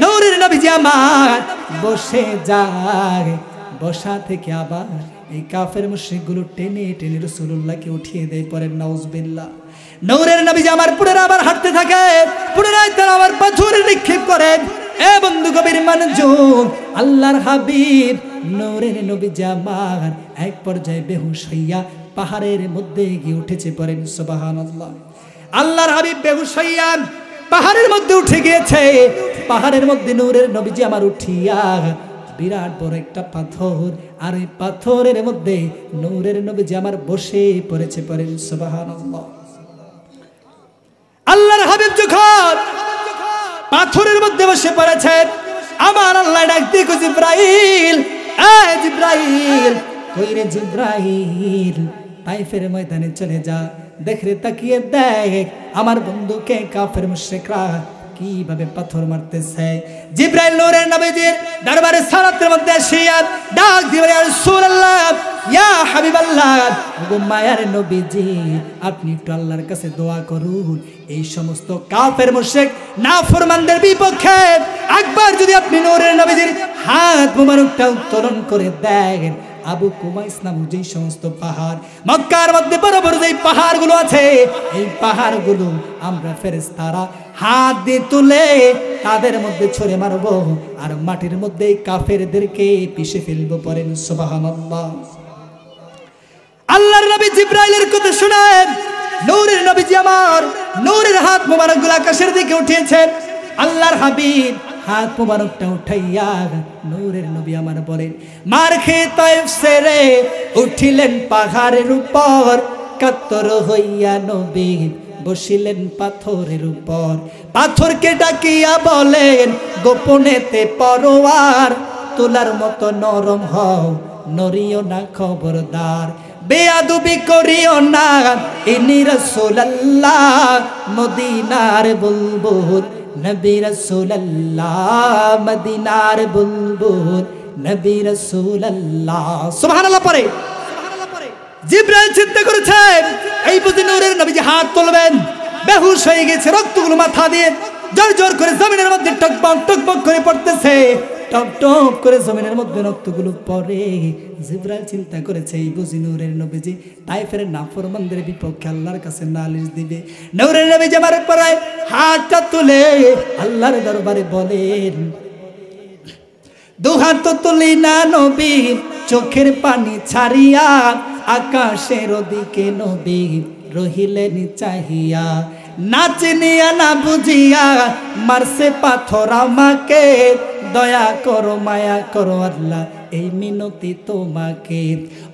Speaker 1: নূরের নবীজি আমার বসে যায়, বসা থেকে আবার এই কাফের মুশরিকগুলো টেনে টেনে রাসূলুল্লাহকে উঠিয়ে দেয় পড়েন নাউজুবিল্লাহ। নূরের নবীজি আমার পুনরায় আবার হাঁটতে থাকে, পুনরায় তারা আবার পাথর নিক্ষেপ করেন। এ বন্ধু কবির মানুষজন, আল্লাহর হাবিব নূরের নবীজি আমার এক পর্যায়ে বেহুশ হইয়া পাহাড়ের মধ্যে গিয়ে উঠেছে পড়েন সুবহানাল্লাহ। আল্লাহর হাবিব বেহুশ হইয়া পাহাড়ের মধ্যে উঠে গিয়েছে। পাহাড়ের মধ্যে নূরের নবীজি আমার উঠিয়া বিরাট বড় একটা পাথর, আর ওই পাথরের মধ্যে নূরের নবীজি আমার বসে পড়েছে পড়েন সুবহানাল্লাহ। আল্লাহর হাবিব যখন পাথরের মধ্যে বসে পড়েছে, আমার আল্লাহ ডাক দিয়ে কই জিব্রাইল, এ জিব্রাইল, কই রে জিব্রাইল, তাইফের ময়দানে চলে যা, দেখরে তাকিয়ে দেখ আমার বন্ধুকে কাফের মুশরিকরা কিভাবে পাথর মারতেছে। জিব্রাইল নূরের নবীজির দরবারে সালাতের মধ্যে আসিয়া ডাক দিয়ে বলে, ইয়া রাসূলুল্লাহ, ইয়া হাবিবাল্লাহ, গো মায়ার নবীজি, আপনি একটু আল্লাহর কাছে দোয়া করুন, এই সমস্ত কাফের মুশরিক নাফরমানদের বিপক্ষে একবার যদি আপনি নূরের নবীজির হাত মোবারকটা উত্তোলন করে দেন, আবু কুমাইস নামক যেই সমস্ত পাহাড়, মক্কার মধ্যে বড় বড় যেই পাহাড়গুলো আছে, এই পাহাড়গুলো আমরা ফেরেশতারা হাত দিয়ে তুলে তাদের মধ্যে ছুঁড়ে মারবো, আর মাটির মধ্যে কাফেরদেরকে পিষে ফেলবো পড়েন সুবহানাল্লাহ। আল্লাহর নবী জিব্রাইলের কথা শুনে নূরের নবীজি আমার নূরের হাত মোবারকগুলো আকাশের দিকে উঠিয়েছেন। আল্লাহর হাবিব হাত মোবারকটা উঠাইয়া নূরের নবী আমার বলেন, মার খেয়ে তায়েফ ছেড়ে উঠিলেন পাহাড়ের উপর, কাতর হইয়া নবী বসিলেন পাথরের উপর, পাথরকে ডাকিয়া বলেন, গোপনেতে পরোয়ার তোলার মতো নরম হও, নড়িও না খবরদার, বেয়াদবি করিও না, ইনি রাসূলুল্লাহ মদিনার বুলবুল, নবী রাসূলুল্লাহ মদিনার বুলবুল, নবী রাসূলুল্লাহ। সুবহানাল্লাহ পড়ে জিব্রাইল চিন্তা করেছে, এই বুঝি নূরের নবীজি হাত তুলবেন, বেহুশ হয়ে গেছে, রক্তগুলো মাথা দিয়ে জোর জোর করে জমিনের মধ্যে টকবক টকবক করে পড়তেছে, টপ টপ করে জমিনের মধ্যে রক্তগুলো পড়ে। জিব্রাইল চিন্তা করেছে, এই বুঝি নূরের নবীজি তাইফের নাফরমানদের বিপক্ষে আল্লাহর কাছে নালিশ দিবে। নূরের নবীজি আমার পরায় হাতটা তুলে আল্লাহর দরবারে বলেন, দুহাত তুলি না নবী, চোখের পানি ছাড়িয়া, আকাশের দিকে নবী রহিলেন চাহিয়া, নাচনিয়া না বুঝিয়া মারছে পাথর আমাকে, দয়া করো মায়া করো আল্লাহ এই মিনতি তোমাকে,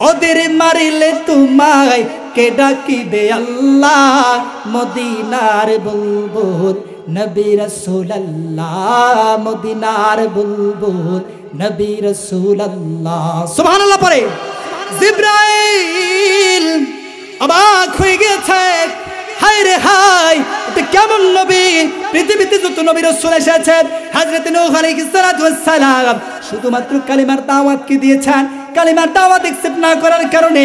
Speaker 1: ওদের মারিলে তোমায় কে ডাকিবে আল্লাহ, মদিনার বুলবুল নবী রাসূলুল্লাহ, মদিনার বুলবুল নবী রাসূলুল্লাহ। সুবহানাল্লাহ পড়ে জিব্রাইল অবাক হয়ে গেছে, হায় রে হায়, এটা কেমন নবী? পৃথিবীতে যত নবী রাসূল এসেছেন, হযরত নূহ আলাইহিস সালাতু ওয়াস সালাম শুধুমাত্র কালিমার দাওয়াত কি দিয়েছেন, কালিমার দাওয়াত একসেপ্ট না করার কারণে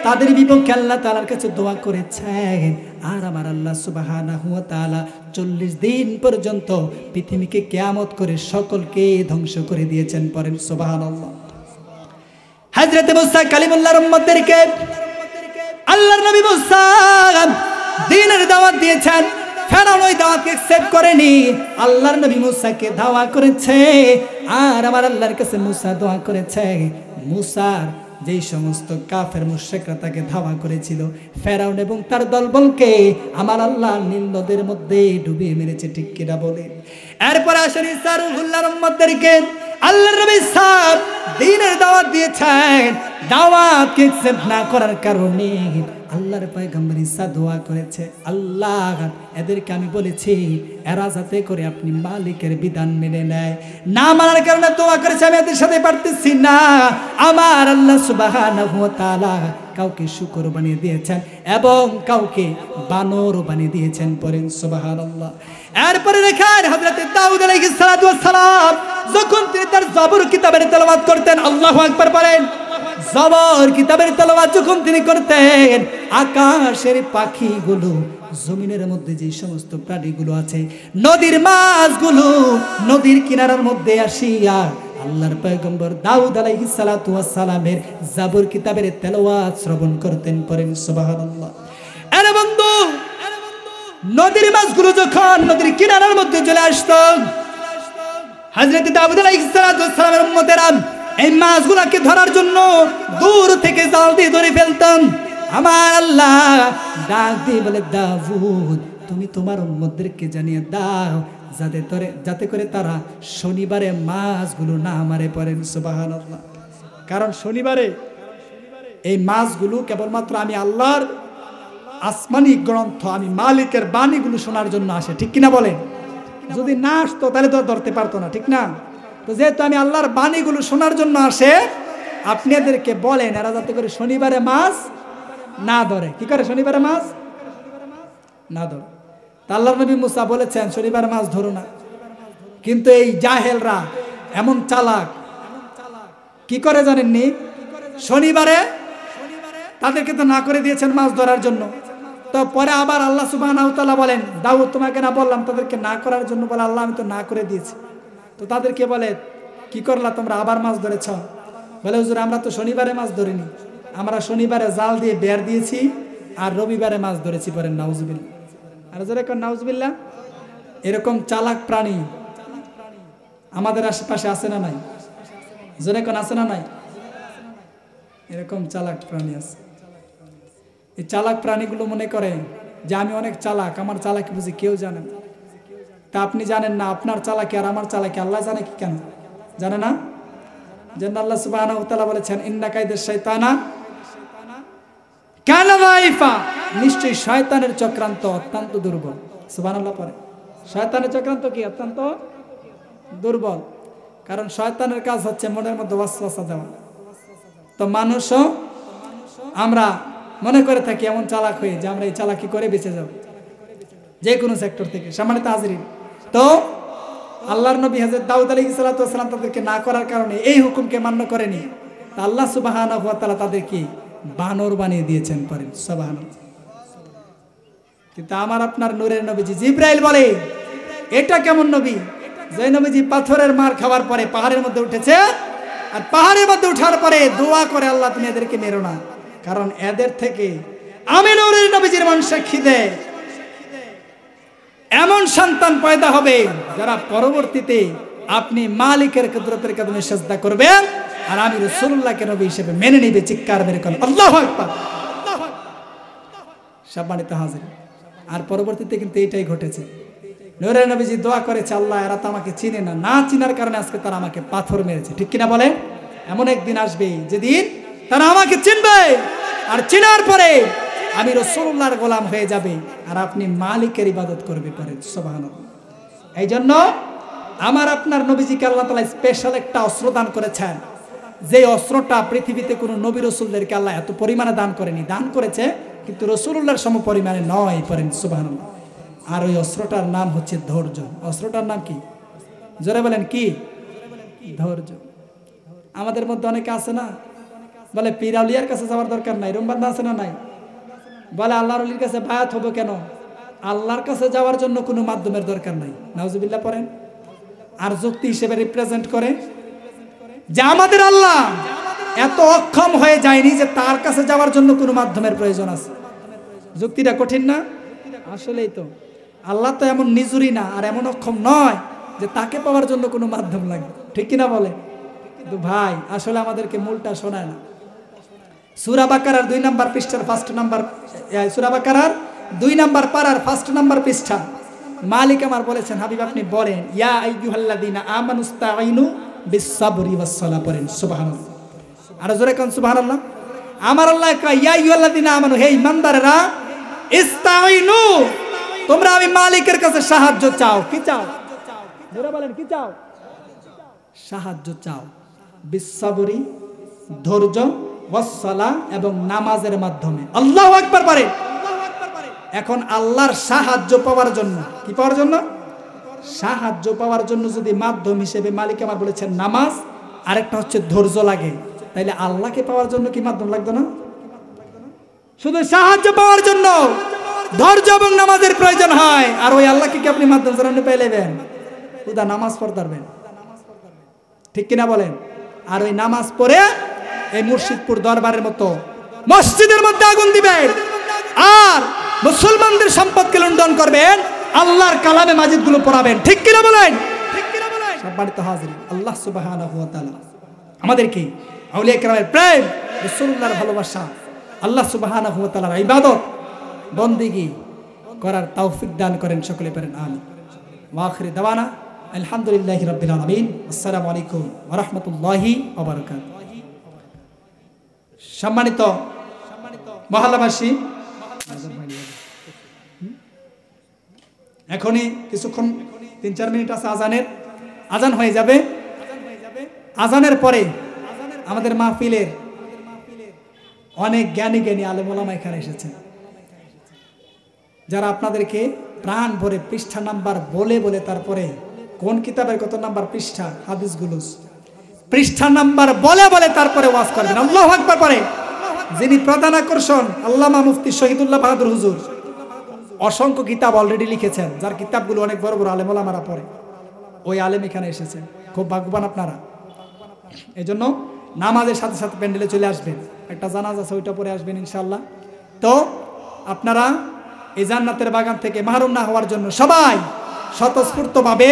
Speaker 1: তাদের বিপক্ষে আল্লাহ তাআলার কাছে দোয়া করেছেন। আর আমার আল্লাহ সুবহানাহু ওয়া তাআলা 40 দিন পর্যন্ত পৃথিবীকে কিয়ামত করে সকলকে ধ্বংস করে দিয়েছেন পড়েন সুবহানাল্লাহ। হযরত মুসা কালিমুল্লাহর উম্মতদেরকে আল্লাহর নবী মুসা দ্বীনের দাওয়াত দিয়েছেন, ফেরাউন ওই দাওয়াতকে একসেপ্ট করেনি, আল্লাহর নবী মুসাকে দাওয়া করেছে। আর আমার আল্লাহর কাছে মুসা দোয়া করেছে, মুসার যেই সমস্ত কাফের মুশরিকরা তাকে ধাওয়া করেছিল, ফেরাউন এবং তার দলবলকে আমার আল্লাহ নীল নদের মধ্যে ডুবিয়ে মেরেছে, ঠিক কিনা বলে। এরপর আসেন ঈসা রুহুল্লাহর উম্মতদেরকে আল্লাহর নবী দ্বীনের দাওয়াত দিয়েছেন, দাওয়াতকে একসেপ্ট না করার কারণে আল্লাহর পয়গম্বর ঈসা দোয়া করেছে, আল্লাহ এদেরকে আমি বলেছি এরা যাতে করে আপনি মালিকের বিধান মেনে নেয়, না মানার কারণে দোয়া করেছে আমি এদের সাথে পারতেছি না। আমার আল্লাহ সুবহানাহু ওয়া তাআলা কাউকে শুকর বানিয়ে দিয়েছেন এবং কাউকে বানর বানিয়ে দিয়েছেন, পড়েন সুবহানাল্লাহ। এরপরে দেখেন হযরত দাউদ আলাইহিস সালাতু ওয়াস সালাম যখন তিনি তার জবর কিতাবের তেলাওয়াত করতেন, আল্লাহু আকবার বলেন, জবর কিতাবের তেলাওয়াত যখন তিনি করতেন, আকাশের পাখিগুলো, জমিনের মধ্যে যে সমস্ত প্রাণীগুলো আছে, নদীর মাছগুলো নদীর কিনারার মধ্যে আসিয়া আল্লাহর পয়গম্বর দাউদ আলাইহিস সালাতু ওয়াস সালামের জবর কিতাবের তেলাওয়াত শ্রবণ করতেন, পড়েন সুবহানাল্লাহ। আরে বন্ধু, নদীর মাছগুলো যখন নদীর কিনারার মধ্যে চলে আসতো, হযরত দাউদ আলাইহিস সালাতু ওয়াস সালামের উম্মতেরা এই মাছগুলোকে ধরার জন্য দূর থেকে জাল দিয়ে ধরে ফেলতাম। আমার আল্লাহ ডাক দিয়ে বলে, দাউদ তুমি তোমার উম্মতদেরকে জানিয়ে দাও যাতে করে তারা শনিবারে মাছগুলো না মারে, পড়েন সুবহানাল্লাহ। কারণ শনিবারে এই মাছগুলো কেবলমাত্র আমি আল্লাহর আসমানি গ্রন্থ, আমি মালিকের বাণীগুলো শোনার জন্য আসে, ঠিক কিনা বলেন? যদি না আসতো তাহলে তো ধরতে পারতো না, ঠিক না? তো যেহেতু আমি আল্লাহর বাণীগুলো শোনার জন্য আসে, আপনি এদেরকে বলেন এরা যাতে করে শনিবারে মাছ না ধরে। কি করে? শনিবারে মাছ না ধরে। তা আল্লাহর নবী মুসা বলেছেন শনিবারে মাছ ধরো না, কিন্তু এই জাহেলরা এমন চালাক, কি করে জানেননি? শনিবারে তাদেরকে তো না করে দিয়েছেন মাছ ধরার জন্য, তো পরে আবার আল্লাহ সুবহানাহু ওয়া তাআলা বলেন, দাউদ তোমাকে না বললাম তাদেরকে না করার জন্য? বলে, আল্লাহ আমি তো না করে দিয়েছি। তো তাদেরকে বলে, কি করলা তোমরা, আবার মাছ ধরেছ? বলে, হুজুর আমরা তো শনিবারে মাছ ধরিনি, আমরা শনিবারে জাল দিয়ে বের দিয়েছি আর রবিবারে মাছ ধরেছি, পড়েন নাউজুবিল্লাহ। আর যারা কোন নাউজুবিল্লাহ, এরকম চালাক প্রাণী আমাদের আশেপাশে আছে না নাই? যারা কোন আছে না নাই? এরকম চালাক প্রাণী আছে। এই চালাক প্রাণীগুলো মনে করে যে আমি অনেক চালাক, আমার চালাকি বুঝি কেউ জানে না। তা আপনি জানেন না আপনার চালাকি আর আমার চালাকি আল্লাহ জানে কি? কেন জানে না? যেন আল্লাহ সুবহানাহু ওয়া তাআলা বলেছেন, ইন্না কাইদাশ শাইতানা কানা দাইফা, নিশ্চয়ই শয়তানের চক্রান্ত অত্যন্ত দুর্বল। সুবহানাল্লাহ পড়ে। শয়তানের চক্রান্ত কি? অত্যন্ত দুর্বল। কারণ শয়তানের কাজ হচ্ছে মনের মধ্যে ওয়াসওয়াসা দেওয়া। তো মানুষও আমরা মনে করে থাকি এমন চালাক হয়ে যে আমরা এই চালাকি করে বেঁচে যাব যে কোনো সেক্টর থেকে। সম্মানিত হাজিরিন, তো আল্লাহর নবী হযরত দাউদ আলাইহিস সালাতু ওয়াস সালাম তাদেরকে না করার কারণে এই হুকুমকে মান্য করেনি। তা আল্লাহ সুবহানাহু ওয়া তাআলা তাদেরকে বানর বানিয়ে দিয়েছেন, পড়েন সুবহানাল্লাহ। কিন্তু আমার আপনার নূরের নবীজি জিবরাইল বলে, এটা কেমন নবী যে নবীজি পাথরের মার খাওয়ার পরে পাহাড়ের মধ্যে উঠেছে, আর পাহাড়ের মধ্যে ওঠার পরে দোয়া করে, আল্লাহ তুমি এদেরকে মেরো না, কারণ এদের থেকে আমি নূরের নবীজির বংশে এমন সন্তান পয়দা হবে যারা পরবর্তীতে আপনি মালিকের কুদরতের কদমে সিজদা করবেন আর আমি রাসূলুল্লাহকে নবী হিসেবে মেনে নিবে। চিৎকার মেরে কোন আল্লাহু আকবার। সম্মানিত হাজির, আর পরবর্তীতে কিন্তু এটাই ঘটেছে। নূরের নবীজি দোয়া করেছে, আল্লাহ এরা তো আমাকে চিনে না, না চিনার কারণে আজকে তারা আমাকে পাথর মেরেছে, ঠিক কিনা বলে? এমন একদিন আসবে যেদিন তারা আমাকে চিনবে, আর চিনার পরে আমি রাসূলুল্লাহর গোলাম হয়ে যাবে আর আপনি মালিকের ইবাদত করবে, পড়েন সুবহানাল্লাহ। এই জন্য আমার আপনার নবীজিকে আল্লাহ তাআলা স্পেশাল একটা অস্ত্র দান করেছেন, যে অস্ত্রটা পৃথিবীতে কোনো নবী রাসূলদেরকে আল্লাহ এত পরিমাণে দান করেনি। দান করেছে কিন্তু রাসূলুল্লাহর সম পরিমাণে নয়, পড়েন সুবহানাল্লাহ। আর ওই অস্ত্রটার নাম হচ্ছে ধৈর্য। অস্ত্রটার নাম কি? জোরে বলেন কি? ধৈর্য। আমাদের মধ্যে অনেকে আছে না, বলে পীর আউলিয়ার কাছে যাওয়ার দরকার নাই, রুমবান্ধা আছে না নাই? বলে আল্লাহর ওলির কাছে বায়াত হবে কেন? আল্লাহর কাছে যাওয়ার জন্য কোনো মাধ্যমের দরকার নাই। নাউজুবিল্লাহ পড়েন। আর যুক্তি হিসেবে রিপ্রেজেন্ট করে যে আমাদের আল্লাহ এত অক্ষম হয়ে যায়নি যে তার কাছে যাওয়ার জন্য কোনো মাধ্যমের প্রয়োজন আছে। যুক্তিটা কঠিন না? আসলেই তো আল্লাহ তো এমন নিজুরি না আর এমন অক্ষম নয় যে তাকে পাওয়ার জন্য কোনো মাধ্যম লাগবে, ঠিক কিনা বলে? কিন্তু ভাই আসলে আমাদেরকে মূলটা শোনায় না। সূরা বাকারার 2 নম্বর পৃষ্ঠার 1 নম্বর, সূরা বাকারার 2 নম্বর পারার 1 নম্বর পৃষ্ঠা মালিক আমার বলেছেন, হাবিব আপনি বলেন, ইয়া আইয়ুহাল্লাযীনা আমানুস্তাঈনু বিস-সাবরি ওয়াস-সালাহ, পড়েন সুবহানাল্লাহ। আর জোরে কোন সুবহানাল্লাহ। আমার আল্লাহ কয় ইয়া আইয়ুহাল্লাযিনা আমানু, হে ঈমানদাররা, ইস্তাঈনু, তোমরা আমি মালিকের কাছে সাহায্য চাও। কি চাও? জোরে বলেন, কি চাও? সাহায্য চাও। বিসসাবরি, ধৈর্য, ওয়াসসালাহ, এবং নামাজের মাধ্যমে। আল্লাহু আকবার পারে। এখন আল্লাহর সাহায্য পাওয়ার জন্য, কি পাওয়ার জন্য? সাহায্য পাওয়ার জন্য যদি মাধ্যম হিসেবে মালিক আমার বলেছেন নামাজ, আরেকটা হচ্ছে ধৈর্য লাগে, তাইলে আল্লাহকে পাওয়ার জন্য কি মাধ্যম লাগতো না? শুধু সাহায্য পাওয়ার জন্য ধৈর্য এবং নামাজের প্রয়োজন হয়। আর ওই আল্লাহকে কি আপনি মাধ্যম জানানো পেয়ে নেবেন? শুধু নামাজ পড়তে পারবেন, ঠিক কিনা বলেন? আর ওই নামাজ পড়ে এই মুর্শিদপুর দরবারের মতো মসজিদের মধ্যে আগুন দিবেন, আর মুসলমানদের সম্পদকে লুণ্ঠন করবেন, আল্লাহর কালামে মাজিদ গুলো পড়াবেন, ঠিক কিনা বলেন? সম্মানিত হাজিরিন, আল্লাহ সুবহানাহু ওয়া তাআলা আমাদেরকে আউলিয়া কেরামের প্রেম, রাসূলুল্লাহর ভালোবাসা, আল্লাহ সুবহানাহু ওয়া তাআলার ইবাদত বন্দেগী করার তৌফিক দান করেন, সকলে পড়েন আমিন। ওয়া আখিরি দাওয়ানা আলহামদুলিল্লাহি রাব্বিল আলামিন। আসসালামু আলাইকুম ওয়া রাহমাতুল্লাহি ওয়া বারাকাতুহু। সম্মানিত মহল্লাবাসী, এখনই কিছুক্ষণ 3-4 মিনিট আছে আজান হয়ে যাবে। আজানের পরে আমাদের মাহফিলের অনেক জ্ঞানী আলেম ওলামা এখানে এসেছেন, যারা আপনাদেরকে প্রাণ ভরে পৃষ্ঠা নাম্বার বলে বলে, তারপরে কোন কিতাবের কত নাম্বার পৃষ্ঠা, হাদিসগুলো পৃষ্ঠা নাম্বার বলে বলে তারপরে ওয়াজ করবেন। আল্লাহু আকবার পড়ে। যিনি প্রধান আকর্ষণ আল্লামা মুফতি শহীদুল্লাহ বাহাদুর হুজুর, অসংখ্য কিতাব অলরেডি লিখেছেন, যার কিতাবগুলো অনেক বড় বড় আলেম ওলামারা পড়ে। ওই আলেম এখানে এসেছেন, খুব ভাগ্যবান আপনারা। এজন্য নামাজের সাথে সাথে প্যান্ডেলে চলে আসবেন, একটা জানাজা আছে ওইটা পরে আসবেন ইনশাআল্লাহ। তো আপনারা এই জান্নাতের বাগান থেকে মাহরুম না হওয়ার জন্য সবাই স্বতঃস্ফূর্তভাবে